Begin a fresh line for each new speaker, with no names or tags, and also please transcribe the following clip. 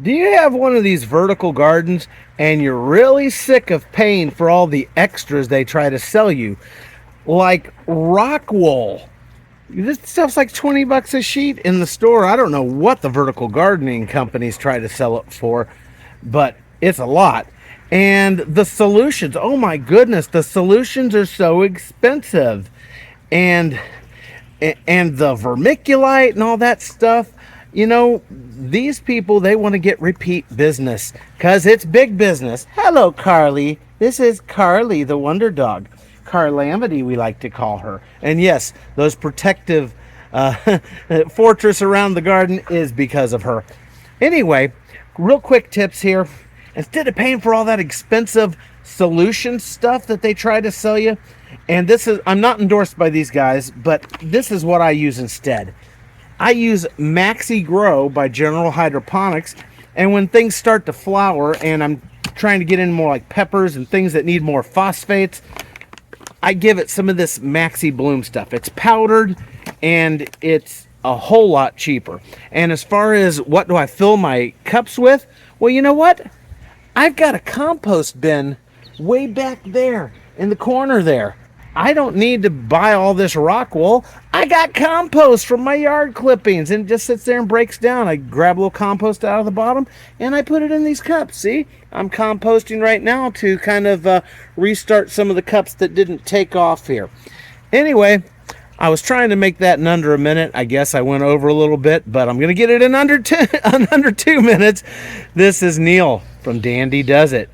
Do you have one of these vertical gardens and you're really sick of paying for all the extras they try to sell you? Like rock wool. This stuff's like 20 bucks a sheet in the store. I don't know what the vertical gardening companies try to sell it for, but it's a lot. And the solutions, oh my goodness, the solutions are so expensive. And and the vermiculite and all that stuff. These people, they want to get repeat business because it's big business. Hello, Carly. This is Carly, the wonder dog. Carlamity, we like to call her. And yes, those protective fortress around the garden is because of her. Anyway, real quick tips here. Instead of paying for all that expensive solution stuff that they try to sell you, and I'm not endorsed by these guys, but this is what I use instead. I use Maxi Grow by General Hydroponics, and when things start to flower and I'm trying to get in more like peppers and things that need more phosphates, I give it some of this Maxi Bloom stuff. It's powdered and it's a whole lot cheaper. And as far as what do I fill my cups with, well, you know what? I've got a compost bin way back there in the corner there. I don't need to buy all this rock wool. I got compost from my yard clippings and it just sits there and breaks down. I grab a little compost out of the bottom and I put it in these cups. See, I'm composting right now to kind of restart some of the cups that didn't take off here. Anyway, I was trying to make that in under a minute. I guess I went over a little bit, but I'm going to get it in under 2 minutes. This is Neil from Dandy Does It.